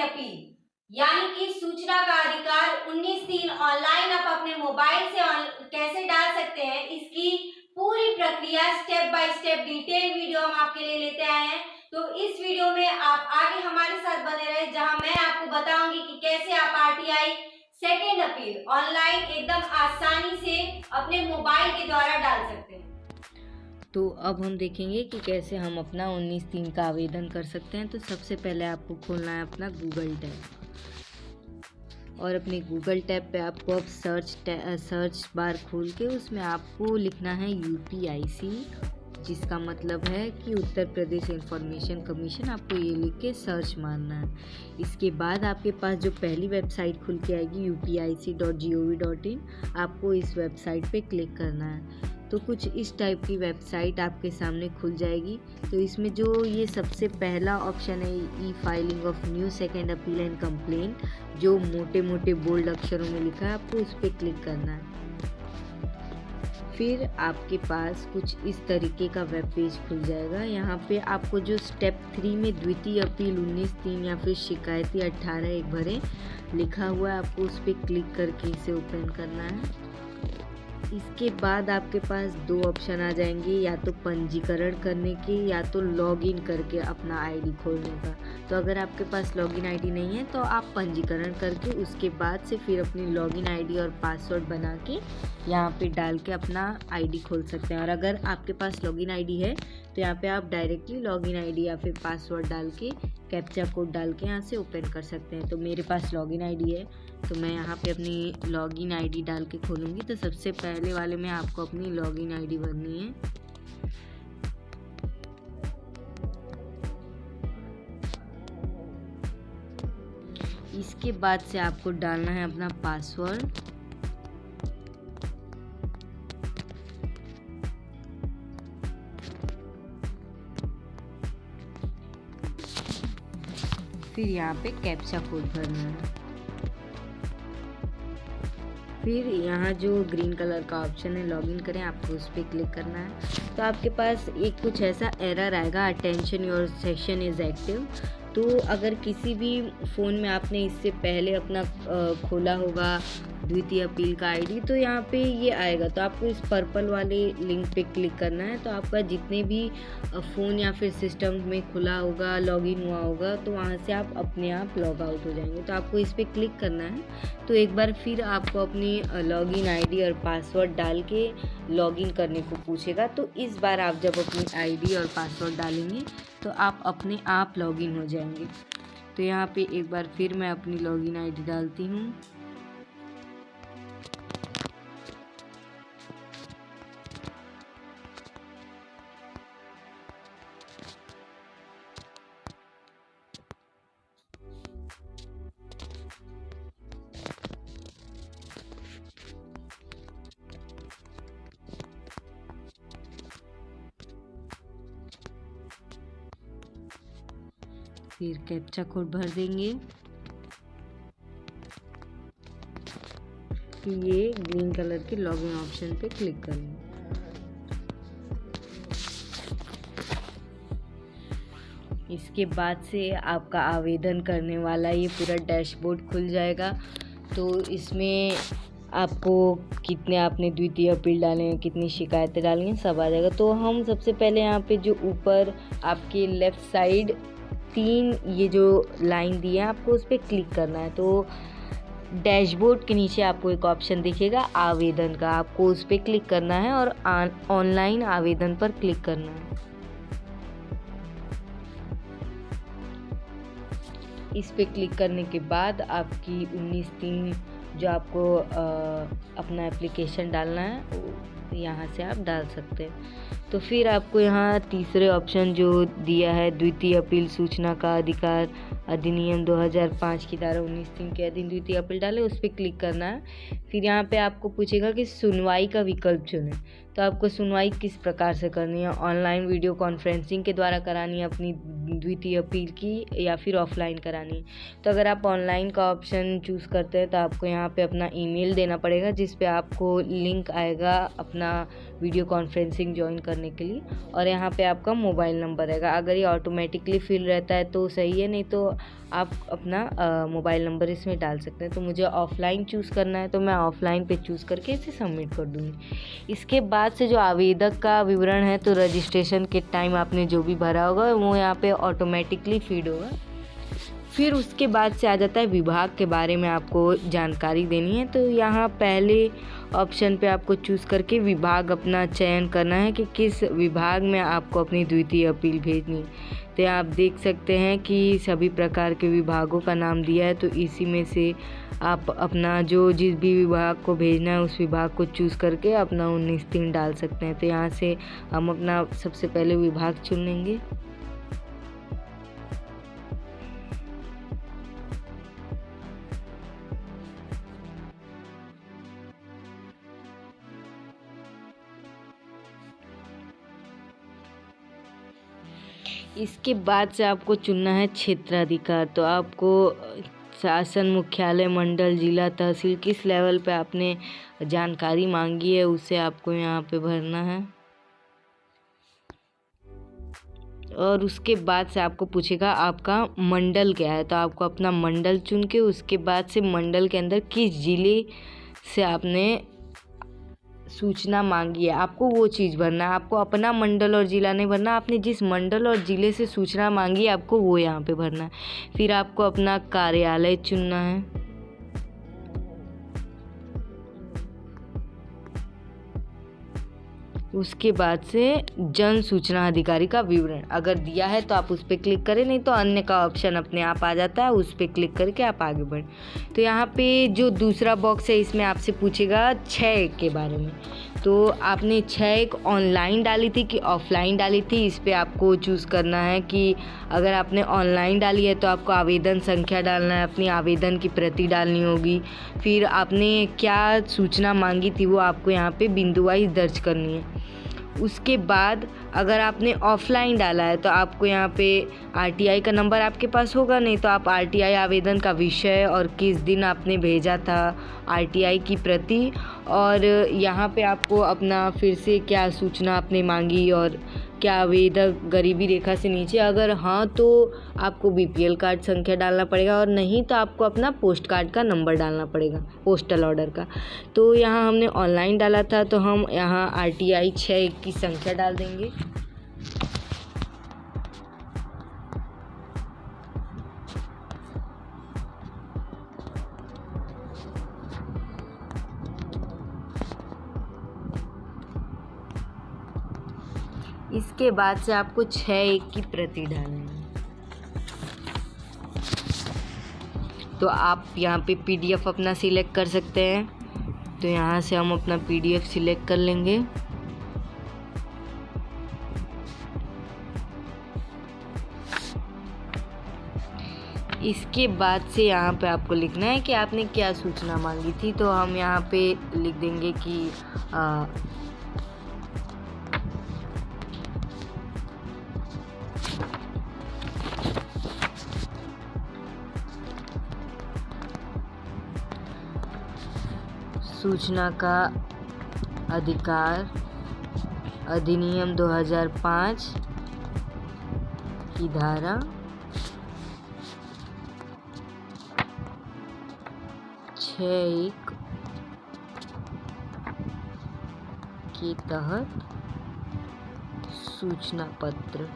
Appeal यानी कि सूचना का अधिकार 19(3) ऑनलाइन आप अपने मोबाइल से कैसे डाल सकते हैं, इसकी पूरी प्रक्रिया step by step detail video हम आपके लिए लेते आए हैं। तो इस वीडियो में आप आगे हमारे साथ बने रहे, जहां मैं आपको बताऊंगी कि कैसे आप आरटीआई सेकेंड अपील ऑनलाइन एकदम आसानी से अपने मोबाइल के द्वारा डाल सकते हैं। तो अब हम देखेंगे कि कैसे हम अपना 19(3) का आवेदन कर सकते हैं। तो सबसे पहले आपको खोलना है अपना गूगल टैब और अपने गूगल टैब पे आपको अब सर्च बार खोल के उसमें आपको लिखना है UPIC, जिसका मतलब है कि उत्तर प्रदेश इंफॉर्मेशन कमीशन। आपको ये लिख के सर्च मारना है। इसके बाद आपके पास जो पहली वेबसाइट खुल के आएगी upic.gov.in, आपको इस वेबसाइट पे क्लिक करना है। तो कुछ इस टाइप की वेबसाइट आपके सामने खुल जाएगी। तो इसमें जो ये सबसे पहला ऑप्शन है ई filing of new second appeal and complaint, जो मोटे मोटे बोल्ड अक्षरों में लिखा है, आपको उस पर क्लिक करना है। फिर आपके पास कुछ इस तरीके का वेब पेज खुल जाएगा। यहाँ पे आपको जो स्टेप 3 में द्वितीय अपील 19(3) या फिर शिकायती 18(1) भरें लिखा हुआ है, आपको उस पर क्लिक करके इसे ओपन करना है। इसके बाद आपके पास दो ऑप्शन आ जाएंगे, या तो पंजीकरण करने के या तो लॉगिन करके अपना आईडी खोलने का। तो अगर आपके पास लॉगिन आईडी नहीं है तो आप पंजीकरण करके उसके बाद से फिर अपनी लॉगिन आईडी और पासवर्ड बना के यहाँ पे डाल के अपना आईडी खोल सकते हैं। और अगर आपके पास लॉगिन आईडी है तो यहाँ पे आप डायरेक्टली लॉगिन आईडी या फिर पासवर्ड डाल के कैप्चा कोड डाल के यहाँ से ओपन कर सकते हैं। तो मेरे पास लॉगिन आईडी है तो मैं यहाँ पे अपनी लॉगिन आईडी डाल के खोलूँगी। तो सबसे पहले वाले में आपको अपनी लॉगिन आईडी भरनी है। इसके बाद से आपको डालना है अपना पासवर्ड। फिर यहाँ पे कैप्चा कोड भरना है। फिर यहाँ जो ग्रीन कलर का ऑप्शन है लॉगिन करें, आपको उस पर क्लिक करना है। तो आपके पास एक कुछ ऐसा एरर आएगा, attention your session is active. तो अगर किसी भी फ़ोन में आपने इससे पहले अपना खोला होगा द्वितीय अपील का आईडी, तो यहाँ पे ये आएगा। तो आपको इस पर्पल वाले लिंक पे क्लिक करना है। तो आपका जितने भी फ़ोन या फिर सिस्टम में खुला होगा, लॉगिन हुआ होगा, तो वहाँ से आप अपने आप लॉग आउट हो जाएंगे। तो आपको इस पर क्लिक करना है। तो एक बार फिर आपको अपनी लॉगिन आईडी और पासवर्ड डाल के लॉगिन करने को पूछेगा। तो इस बार आप जब अपनी आईडी और पासवर्ड डालेंगे तो आप अपने आप लॉगिन हो जाएंगे। तो यहाँ पे एक बार फिर मैं अपनी लॉगिन आईडी डालती हूँ। फिर कैप्चा कोड भर देंगे। फिर ये ग्रीन कलर के लॉगिन ऑप्शन पे क्लिक करेंगे। इसके बाद से आपका आवेदन करने वाला ये पूरा डैशबोर्ड खुल जाएगा। तो इसमें आपको कितने आपने द्वितीय अपील डाले हैं, कितनी शिकायतें डाली हैं, सब आ जाएगा। तो हम सबसे पहले यहाँ पे जो ऊपर आपके लेफ़्ट साइड 3 ये जो लाइन दी है, आपको उस पर क्लिक करना है। तो डैशबोर्ड के नीचे आपको एक ऑप्शन दिखेगा आवेदन का, आपको उस पर क्लिक करना है और ऑनलाइन आवेदन पर क्लिक करना है। इस पे क्लिक करने के बाद आपकी 19(3) जो आपको अपना एप्लीकेशन डालना है यहाँ से आप डाल सकते हैं। तो फिर आपको यहाँ तीसरे ऑप्शन जो दिया है द्वितीय अपील सूचना का अधिकार अधिनियम 2005 की धारा 19(3) के अधीन द्वितीय अपील डाले, उस पर क्लिक करना है। फिर यहाँ पे आपको पूछेगा कि सुनवाई का विकल्प चुनें। तो आपको सुनवाई किस प्रकार से करनी है, ऑनलाइन वीडियो कॉन्फ्रेंसिंग के द्वारा करानी है अपनी द्वितीय अपील की, या फिर ऑफलाइन करानी है। तो अगर आप ऑनलाइन का ऑप्शन चूज़ करते हैं तो आपको यहाँ पे अपना ईमेल देना पड़ेगा, जिस पे आपको लिंक आएगा अपने अपना वीडियो कॉन्फ्रेंसिंग ज्वाइन करने के लिए। और यहाँ पे आपका मोबाइल नंबर रहेगा। अगर ये ऑटोमेटिकली फिल रहता है तो सही है, नहीं तो आप अपना मोबाइल नंबर इसमें डाल सकते हैं। तो मुझे ऑफ़लाइन चूज़ करना है तो मैं ऑफ़लाइन पे चूज़ करके इसे सबमिट कर दूँगी। इसके बाद से जो आवेदक का विवरण है, तो रजिस्ट्रेशन के टाइम आपने जो भी भरा होगा वो यहाँ पे ऑटोमेटिकली फीड होगा। फिर उसके बाद से आ जाता है विभाग के बारे में आपको जानकारी देनी है। तो यहाँ पहले ऑप्शन पे आपको चूज़ करके विभाग अपना चयन करना है कि किस विभाग में आपको अपनी द्वितीय अपील भेजनी है। तो यहाँ आप देख सकते हैं कि सभी प्रकार के विभागों का नाम दिया है, तो इसी में से आप अपना जो जिस भी विभाग को भेजना है उस विभाग को चूज़ करके अपना 19-3 डाल सकते हैं। तो यहाँ से हम अपना सबसे पहले विभाग चुन लेंगे। इसके बाद से आपको चुनना है क्षेत्राधिकार। तो आपको शासन मुख्यालय, मंडल, जिला, तहसील किस लेवल पे आपने जानकारी मांगी है उसे आपको यहाँ पे भरना है। और उसके बाद से आपको पूछेगा आपका मंडल क्या है, तो आपको अपना मंडल चुन के उसके बाद से मंडल के अंदर किस जिले से आपने सूचना मांगी है आपको वो चीज़ भरना है। आपको अपना मंडल और ज़िला नहीं भरना, आपने जिस मंडल और ज़िले से सूचना मांगी है आपको वो यहाँ पे भरना है। फिर आपको अपना कार्यालय चुनना है। उसके बाद से जन सूचना अधिकारी का विवरण अगर दिया है तो आप उस पर क्लिक करें, नहीं तो अन्य का ऑप्शन अपने आप आ जाता है, उस पर क्लिक करके आप आगे बढ़ें। तो यहाँ पे जो दूसरा बॉक्स है इसमें आपसे पूछेगा 6 के बारे में। तो आपने 6 ऑनलाइन डाली थी कि ऑफलाइन डाली थी, इस पर आपको चूज़ करना है कि अगर आपने ऑनलाइन डाली है तो आपको आवेदन संख्या डालना है, अपनी आवेदन की प्रति डालनी होगी। फिर आपने क्या सूचना मांगी थी वो आपको यहाँ पे बिंदुवाइज दर्ज करनी है। उसके बाद अगर आपने ऑफ़लाइन डाला है तो आपको यहाँ पे आरटीआई का नंबर आपके पास होगा, नहीं तो आप आरटीआई आवेदन का विषय और किस दिन आपने भेजा था आरटीआई की प्रति, और यहाँ पे आपको अपना फिर से क्या सूचना आपने मांगी और क्या आवेदक गरीबी रेखा से नीचे, अगर हाँ तो आपको बीपीएल कार्ड संख्या डालना पड़ेगा, और नहीं तो आपको अपना पोस्ट कार्ड का नंबर डालना पड़ेगा, पोस्टल ऑर्डर का। तो यहाँ हमने ऑनलाइन डाला था तो हम यहाँ आरटीआई 6 की संख्या डाल देंगे। इसके बाद से आपको 6 की प्रति डालनी है। तो आप यहाँ पे पीडीएफ अपना सिलेक्ट कर सकते हैं। तो यहाँ से हम अपना पीडीएफ सिलेक्ट कर लेंगे। इसके बाद से यहाँ पे आपको लिखना है कि आपने क्या सूचना मांगी थी। तो हम यहाँ पे लिख देंगे कि सूचना का अधिकार अधिनियम 2005 की धारा 6(1) के तहत सूचना पत्र।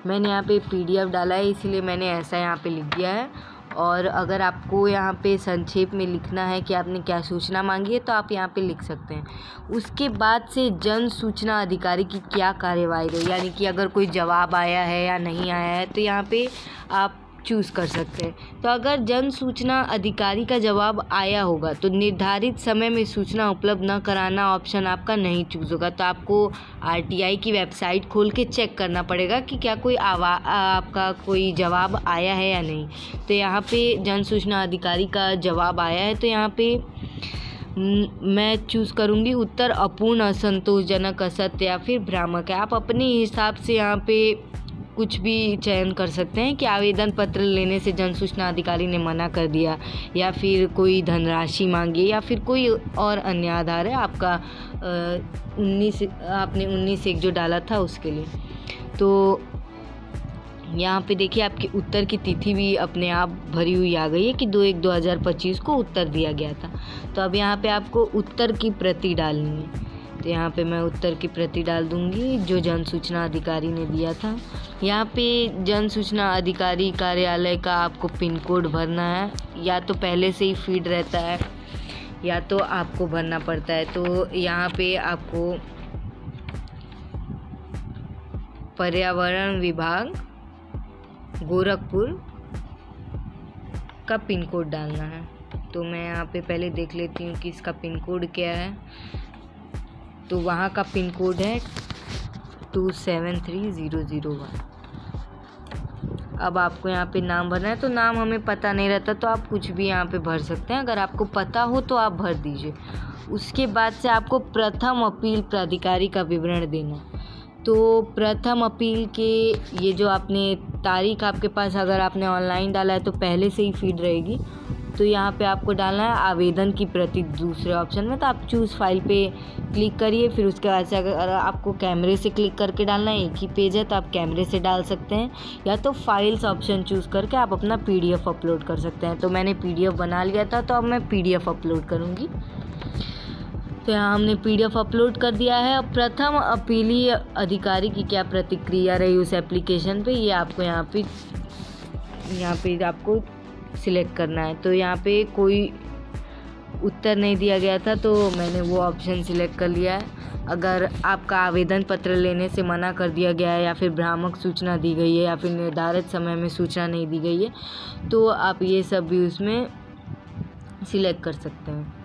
मैंने यहाँ पे पीडीएफ डाला है इसलिए मैंने ऐसा यहाँ पे लिख दिया है। और अगर आपको यहाँ पे संक्षेप में लिखना है कि आपने क्या सूचना मांगी है तो आप यहाँ पे लिख सकते हैं। उसके बाद से जन सूचना अधिकारी की क्या कार्यवाही रही, यानी कि अगर कोई जवाब आया है या नहीं आया है तो यहाँ पे आप चूज़ कर सकते हैं। तो अगर जन सूचना अधिकारी का जवाब आया होगा तो निर्धारित समय में सूचना उपलब्ध न कराना ऑप्शन आपका नहीं चूज़ होगा। तो आपको आरटीआई की वेबसाइट खोल के चेक करना पड़ेगा कि क्या कोई आपका कोई जवाब आया है या नहीं। तो यहाँ पे जन सूचना अधिकारी का जवाब आया है, तो यहाँ पे मैं चूज़ करूँगी उत्तर अपूर्ण, असंतोषजनक, असत्य या फिर भ्रामक है। आप अपने हिसाब से यहाँ पे कुछ भी चयन कर सकते हैं कि आवेदन पत्र लेने से जन सूचना अधिकारी ने मना कर दिया, या फिर कोई धनराशि मांगी, या फिर कोई और अन्य आधार है। आपका आपने 19 जो डाला था उसके लिए। तो यहाँ पे देखिए आपकी उत्तर की तिथि भी अपने आप भरी हुई आ गई है कि 2/1/2025 को उत्तर दिया गया था। तो अब यहाँ पे आपको उत्तर की प्रति डालनी है। तो यहाँ पे मैं उत्तर की प्रति डाल दूँगी जो जन सूचना अधिकारी ने दिया था। यहाँ पे जन सूचना अधिकारी कार्यालय का आपको पिन कोड भरना है, या तो पहले से ही फीड रहता है या तो आपको भरना पड़ता है। तो यहाँ पे आपको पर्यावरण विभाग गोरखपुर का पिन कोड डालना है। तो मैं यहाँ पे पहले देख लेती हूँ कि इसका पिन कोड क्या है। तो वहाँ का पिन कोड है 273001। अब आपको यहाँ पे नाम भरना है। तो नाम हमें पता नहीं रहता तो आप कुछ भी यहाँ पे भर सकते हैं, अगर आपको पता हो तो आप भर दीजिए। उसके बाद से आपको प्रथम अपील प्राधिकारी का विवरण देना है। तो प्रथम अपील के ये जो आपने तारीख आपके पास अगर आपने ऑनलाइन डाला है तो पहले से ही फीड रहेगी। तो यहाँ पे आपको डालना है आवेदन की प्रति दूसरे ऑप्शन में। तो आप चूज़ फाइल पे क्लिक करिए, फिर उसके बाद से अगर आपको कैमरे से क्लिक करके डालना है, एक ही पेज है तो आप कैमरे से डाल सकते हैं, या तो फाइल्स ऑप्शन चूज़ करके आप अपना PDF अपलोड कर सकते हैं। तो मैंने PDF बना लिया था तो अब मैं PDF अपलोड करूँगी। तो यहाँ हमने PDF अपलोड कर दिया है। अब प्रथम अपीलीय अधिकारी की क्या प्रतिक्रिया रही उस एप्लीकेशन पे, ये आपको यहाँ पे आपको सिलेक्ट करना है। तो यहाँ पे कोई उत्तर नहीं दिया गया था तो मैंने वो ऑप्शन सिलेक्ट कर लिया है। अगर आपका आवेदन पत्र लेने से मना कर दिया गया है, या फिर भ्रामक सूचना दी गई है, या फिर निर्धारित समय में सूचना नहीं दी गई है, तो आप ये सब भी उसमें सिलेक्ट कर सकते हैं।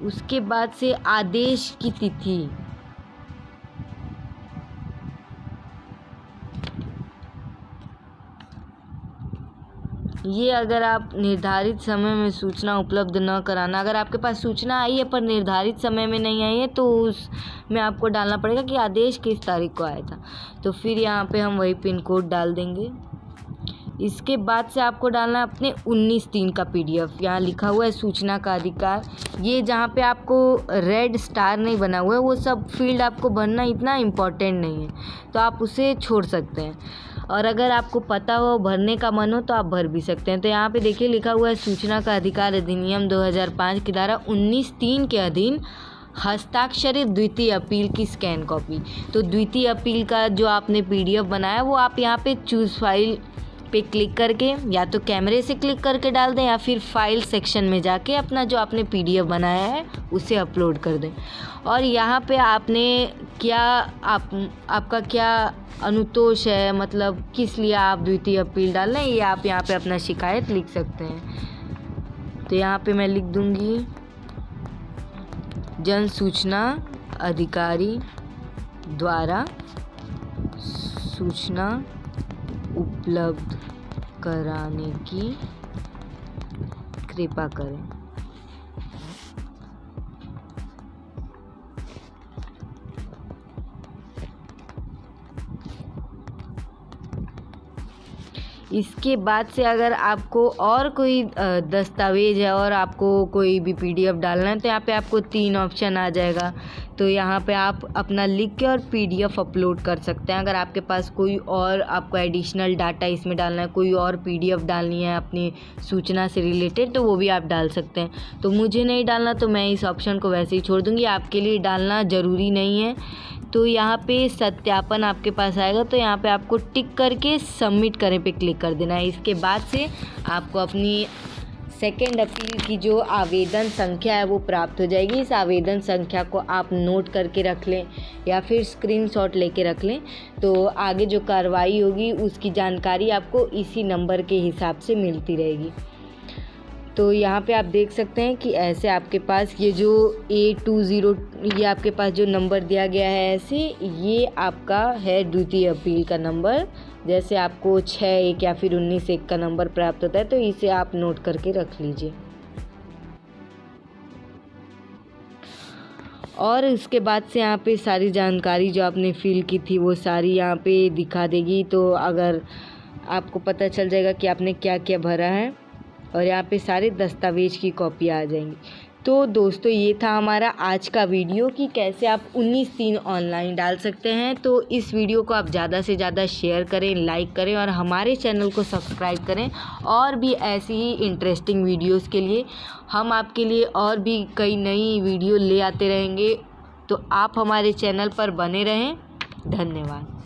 उसके बाद से आदेश की तिथि, ये अगर आप निर्धारित समय में सूचना उपलब्ध न कराना, अगर आपके पास सूचना आई है पर निर्धारित समय में नहीं आई है तो उसमें आपको डालना पड़ेगा कि आदेश किस तारीख को आया था। तो फिर यहाँ पे हम वही पिन कोड डाल देंगे। इसके बाद से आपको डालना है अपने 19/3 का PDF। यहाँ लिखा हुआ है सूचना का अधिकार। ये जहाँ पे आपको रेड स्टार नहीं बना हुआ है वो सब फील्ड आपको भरना इतना इम्पोर्टेंट नहीं है, तो आप उसे छोड़ सकते हैं। और अगर आपको पता हो भरने का मन हो तो आप भर भी सकते हैं। तो यहाँ पे देखिए लिखा हुआ है सूचना का अधिकार अधिनियम 2005 की धारा 19(3) के अधीन हस्ताक्षरित द्वितीय अपील की स्कैन कॉपी। तो द्वितीय अपील का जो आपने PDF बनाया वो आप यहाँ पे चूज़ फाइल पे क्लिक करके या तो कैमरे से क्लिक करके डाल दें, या फिर फाइल सेक्शन में जाके अपना जो आपने PDF बनाया है उसे अपलोड कर दें। और यहाँ पे आपने आपका क्या अनुतोष है, मतलब किस लिए आप द्वितीय अपील डाल रहे हैं, ये आप यहाँ पे अपना शिकायत लिख सकते हैं। तो यहाँ पे मैं लिख दूँगी जन सूचना अधिकारी द्वारा सूचना उपलब्ध कराने की कृपा करें। इसके बाद से अगर आपको और कोई दस्तावेज है और आपको कोई भी PDF डालना है तो यहाँ पे आपको 3 ऑप्शन आ जाएगा। तो यहाँ पे आप अपना लिख के और PDF अपलोड कर सकते हैं। अगर आपके पास कोई और आपको एडिशनल डाटा इसमें डालना है, कोई और PDF डालनी है अपनी सूचना से रिलेटेड, तो वो भी आप डाल सकते हैं। तो मुझे नहीं डालना तो मैं इस ऑप्शन को वैसे ही छोड़ दूँगी, आपके लिए डालना ज़रूरी नहीं है। तो यहाँ पे सत्यापन आपके पास आएगा, तो यहाँ पे आपको टिक करके सबमिट करें पे क्लिक कर देना है। इसके बाद से आपको अपनी सेकेंड अपील की जो आवेदन संख्या है वो प्राप्त हो जाएगी। इस आवेदन संख्या को आप नोट करके रख लें या फिर स्क्रीनशॉट लेके रख लें, तो आगे जो कार्रवाई होगी उसकी जानकारी आपको इसी नंबर के हिसाब से मिलती रहेगी। तो यहाँ पे आप देख सकते हैं कि ऐसे आपके पास ये जो A20 ये आपके पास जो नंबर दिया गया है ऐसे, ये आपका है द्वितीय अपील का नंबर। जैसे आपको 6(1) या फिर 19(1) का नंबर प्राप्त होता है तो इसे आप नोट करके रख लीजिए। और उसके बाद से यहाँ पे सारी जानकारी जो आपने फिल की थी वो सारी यहाँ पे दिखा देगी। तो अगर आपको पता चल जाएगा कि आपने क्या क्या भरा है, और यहाँ पे सारे दस्तावेज की कॉपी आ जाएंगी। तो दोस्तों ये था हमारा आज का वीडियो कि कैसे आप 19/3 ऑनलाइन डाल सकते हैं। तो इस वीडियो को आप ज़्यादा से ज़्यादा शेयर करें, लाइक करें और हमारे चैनल को सब्सक्राइब करें। और भी ऐसी ही इंटरेस्टिंग वीडियोस के लिए हम आपके लिए और भी कई नई वीडियो ले आते रहेंगे। तो आप हमारे चैनल पर बने रहें। धन्यवाद।